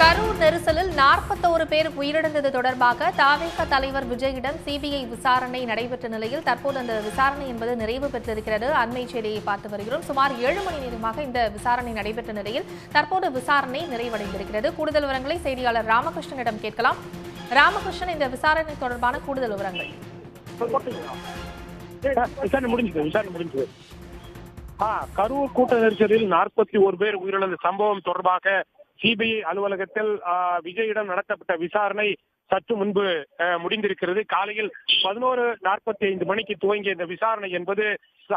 கரூர் நெரிசலில் 41 பேர் உயிரிழந்தது தொடர்பாக தவிக தலைவர் விஜயிடம் சிபிஐ விசாரணை நடைபெற்ற நிலையில் தற்போது அந்த விசாரணை என்பது நிறைவு பெற்றிருக்கிறது. அண்மை செய்தியை பார்த்து வருகிறோம். சுமார் 7 மணி நேரமாக இந்த விசாரணை நடைபெற்ற நிலையில் தற்போது விசாரணை நிறைவடைந்திருக்கிறது. கூடுதல் விவரங்களை செய்தியாளர் ராமகிருஷ்ணனிடம் கேட்கலாம். ராமகிருஷ்ணன், இந்த விசாரணை தொடர்பான கூடுதல் விவரங்கள். விசாரணை முடிஞ்சது. கரூர் கூட்ட நெரிசலில் 41 பேர் உயிரிழந்த சம்பவம் தொடர்பாக சிபிஐ அலுவலகத்தில் விஜயிடம் நடத்தப்பட்ட விசாரணை சற்று முன்பு முடிந்திருக்கிறது. காலையில் 11:45 மணிக்கு துவங்கிய இந்த விசாரணை என்பது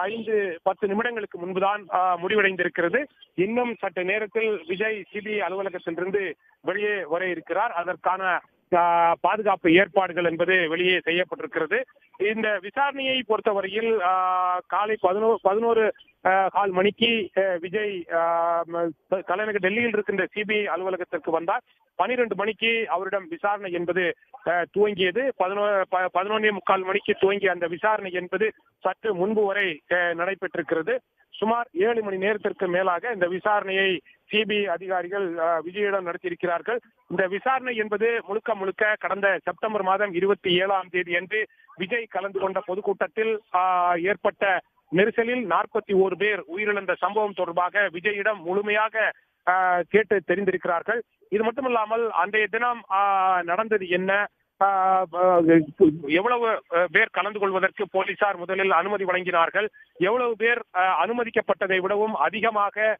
5-10 நிமிடங்களுக்கு முன்புதான் முடிவடைந்திருக்கிறது. இன்னும் சற்று நேரத்தில் விஜய் சிபிஐ அலுவலகத்திலிருந்து வெளியே வர இருக்கிறார். அதற்கான பாதுகாப்பு ஏற்பாடுகள் என்பது வெளியே செய்யப்பட்டிருக்கிறது. இந்த விசாரணையை பொறுத்தவரையில் காலை 11:15 மணிக்கு விஜய் தலைநகர் டெல்லியில் இருக்கின்ற சிபிஐ அலுவலகத்திற்கு வந்தார். 12 மணிக்கு அவரிடம் விசாரணை என்பது துவங்கியது. 11:45 மணிக்கு துவங்கிய அந்த விசாரணை என்பது சற்று முன்பு வரை நடைபெற்றிருக்கிறது. சுமார் 7 மணி நேரத்திற்கு மேலாக இந்த விசாரணையை சிபிஐ அதிகாரிகள் விஜயிடம் நடத்தியிருக்கிறார்கள். இந்த விசாரணை என்பது முழுக்க கடந்த செப்டம்பர் மாதம் 27ஆம் தேதி அன்று விஜய் கலந்து கொண்ட பொதுக்கூட்டத்தில் ஏற்பட்ட நெரிசலில் 41 பேர் உயிரிழந்த சம்பவம் தொடர்பாக விஜயிடம் முழுமையாக கேட்டு தெரிந்திருக்கிறார்கள். இது மட்டுமல்லாமல் அன்றைய தினம் நடந்தது என்ன, எவ்வளவு பேர் கலந்து கொள்வதற்கு போலீசார் முதலில் அனுமதி வழங்கினார்கள், எவ்வளவு பேர் அனுமதிக்கப்பட்டதை விடவும் அதிகமாக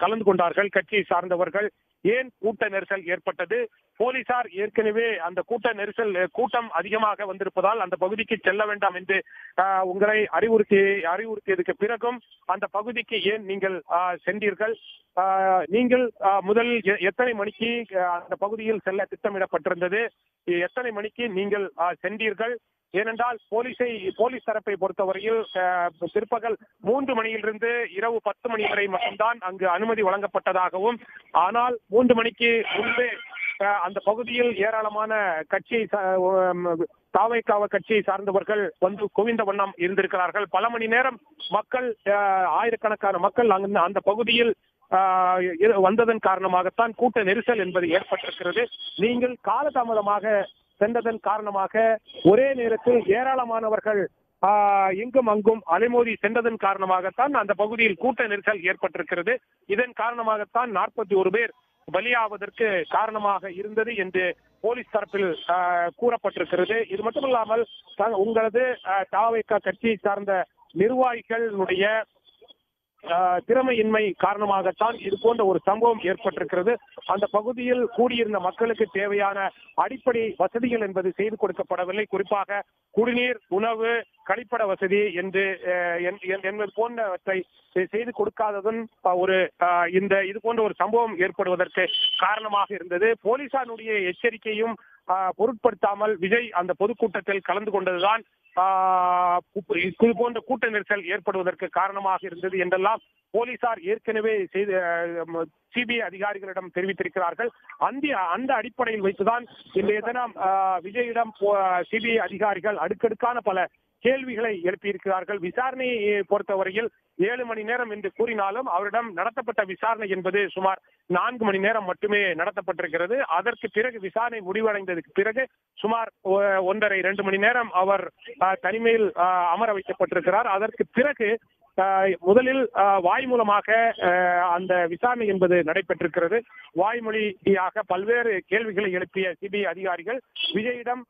கலந்து கொண்டார்கள் கட்சியை சார்ந்தவர்கள், ஏன் கூட்ட நெரிசல் ஏற்பட்டது, போலீசார் ஏற்கனவே அந்த கூட்டம் அதிகமாக வந்திருப்பதால் அந்த பகுதிக்கு செல்ல வேண்டாம் என்று உங்களை அறிவுறுத்தியதுக்கு பிறகும் அந்த பகுதிக்கு ஏன் நீங்கள் சென்றீர்கள், நீங்கள் முதலில் எத்தனை மணிக்கு அந்த பகுதியில் செல்ல திட்டமிடப்பட்டிருந்தது, எத்தனை மணிக்கு நீங்கள் சென்றீர்கள், ஏனென்றால் போலீஸ் தரப்பை பொறுத்தவரையில் பிற்பகல் 3 மணியிலிருந்து இரவு 10 மணி வரை மட்டும்தான் அங்கு அனுமதி வழங்கப்பட்டதாகவும், ஆனால் 3 மணிக்கு முன்பே அந்த பகுதியில் ஏராளமான தவிக கட்சியை சார்ந்தவர்கள் வந்து குவிந்த வண்ணம் இருந்திருக்கிறார்கள். பல மணி நேரம் மக்கள், ஆயிரக்கணக்கான மக்கள் அந்த பகுதியில் வந்ததன் காரணமாகத்தான் கூட்ட நெரிசல் என்பது ஏற்பட்டிருக்கிறது. நீங்கள் காலதாமதமாக சென்றதன் காரணமாக ஒரே நேரத்தில் ஏராளமானவர்கள் இங்கும் அங்கும் அலைமோதி சென்றதன் காரணமாகத்தான் அந்த பகுதியில் கூட்ட நெரிசல் ஏற்பட்டிருக்கிறது. இதன் காரணமாகத்தான் 41 பேர் பலியாவதற்கு காரணமாக இருந்தது என்று போலீஸ் தரப்பில் கூறப்பட்டிருக்கிறது. இது மட்டுமில்லாமல் உங்களது தவிக கட்சியை சார்ந்த நிர்வாகிகளுடைய திறமையின்மை காரணமாகத்தான் இது போன்ற ஒரு சம்பவம் ஏற்பட்டிருக்கிறது. அந்த பகுதியில் கூடியிருந்த மக்களுக்கு தேவையான அடிப்படை வசதிகள் என்பது செய்து கொடுக்கப்படவில்லை. குறிப்பாக குடிநீர், உணவு, கழிப்பட வசதி என்பது போன்றவற்றை செய்து கொடுக்காததும் இது போன்ற ஒரு சம்பவம் ஏற்படுவதற்கு காரணமாக இருந்தது. போலீசாருடைய எச்சரிக்கையும் பொருட்படுத்தாமல் விஜய் அந்த பொதுக்கூட்டத்தில் கலந்து கொண்டதுதான் இது போன்ற கூட்ட நெரிசல் ஏற்படுவதற்கு காரணமாக இருந்தது என்றெல்லாம் போலீசார் ஏற்கனவே சிபிஐ அதிகாரிகளிடம் தெரிவித்திருக்கிறார்கள். அந்த அடிப்படையில் வைத்துதான் இன்றைய தினம் விஜயிடம் சிபிஐ அதிகாரிகள் அடுக்கடுக்கான பல கேள்விகளை எழுப்பியிருக்கிறார்கள். விசாரணையை பொறுத்தவரையில் 7 மணி நேரம் என்று கூறினாலும் அவரிடம் நடத்தப்பட்ட விசாரணை என்பது சுமார் 4 மணி நேரம் மட்டுமே நடத்தப்பட்டிருக்கிறது. அதற்கு பிறகு விசாரணை முடிவடைந்ததுக்கு பிறகு சுமார் 1.5-2 மணி நேரம் அவர் தனிமையில் அமர வைக்கப்பட்டிருக்கிறார். அதற்கு பிறகு முதலில் வாய் மூலமாக அந்த விசாரணை என்பது நடைபெற்றிருக்கிறது. வாய்மொழியாக பல்வேறு கேள்விகளை எழுப்பிய சிபிஐ அதிகாரிகள் விஜயிடம்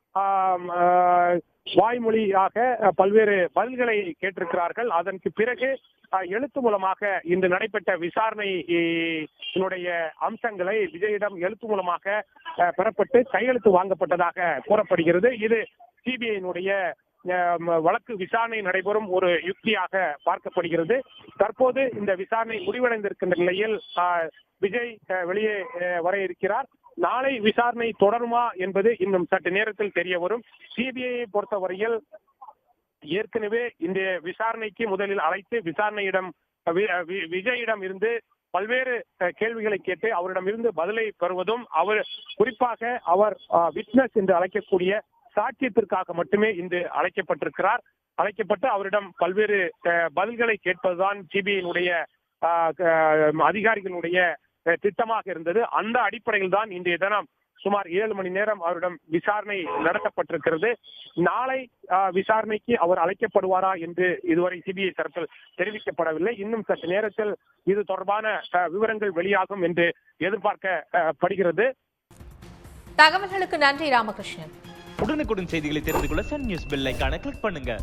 வாய்மொழியாக பல்வேறு பதில்களை கேட்டிருக்கிறார்கள். அதற்கு பிறகு எழுத்து மூலமாக இன்று நடைபெற்ற விசாரணையினுடைய அம்சங்களை விஜயிடம் எழுத்து மூலமாக பெறப்பட்டு கையெழுத்து வாங்கப்பட்டதாக கூறப்படுகிறது. இது சிபிஐனுடைய வழக்கு விசாரணை நடைபெறும் ஒரு யுக்தியாக பார்க்கப்படுகிறது. தற்போது இந்த விசாரணை முடிவடைந்திருக்கின்ற நிலையில் விஜய் வெளியே வர இருக்கிறார். நாளை விசாரணை தொடருமா என்பது இன்னும் சற்று நேரத்தில் தெரிய வரும். சிபிஐயை பொறுத்தவரையில் ஏற்கனவே இந்த விசாரணைக்கு முதலில் அழைத்து விஜயிடம் இருந்து பல்வேறு கேள்விகளை கேட்டு அவரிடம் இருந்து பதிலை பெறுவதும், குறிப்பாக அவர் விட்னஸ் என்று அழைக்கக்கூடிய சாட்சியத்திற்காக மட்டுமே இன்று அழைக்கப்பட்டு அவரிடம் பல்வேறு பதில்களை கேட்பதுதான் சிபிஐனுடைய அதிகாரிகளுடைய திட்டமாக இருந்தது. அந்த அடிப்படையில் தான் இன்றைய தினம் சுமார் 7 மணி நேரம் அவரிடம் விசாரணை நடத்தப்பட்டிருக்கிறது. நாளை விசாரணைக்கு அவர் அழைக்கப்படுவாரா என்று இதுவரை சிபிஐ தரப்பில் தெரிவிக்கப்படவில்லை. இன்னும் சற்று நேரத்தில் இது தொடர்பான விவரங்கள் வெளியாகும் என்று எதிர்பார்க்கப்படுகிறது. தகவல்களுக்கு நன்றி ராமகிருஷ்ணன். உடனுக்குடன் செய்திகளை தெரிந்து கொள்ள சன் நியூஸ் பெல் ஐகானை கிளிக் பண்ணுங்க.